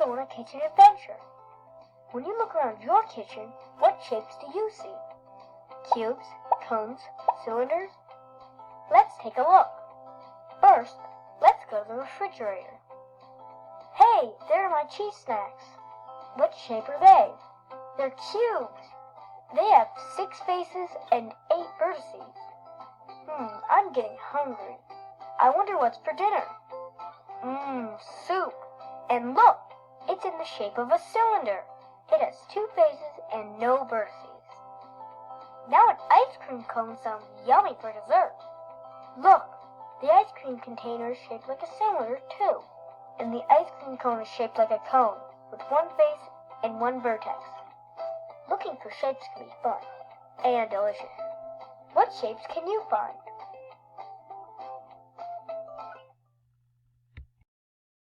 want a kitchen adventure. When you look around your kitchen, what shapes do you see? Cubes, cones, cylinders? Let's take a look. First, let's go to the refrigerator. Hey, there are my cheese snacks. What shape are they? They're cubes. They have 6 faces and 8 vertices. I'm getting hungry. I wonder what's for dinner. Soup. And look, it's in the shape of a cylinder. It has 2 faces and no vertices. Now an ice cream cone sounds yummy for dessert. Look, the ice cream container is shaped like a cylinder too. And the ice cream cone is shaped like a cone, with 1 face and 1 vertex. Looking for shapes can be fun and delicious. What shapes can you find?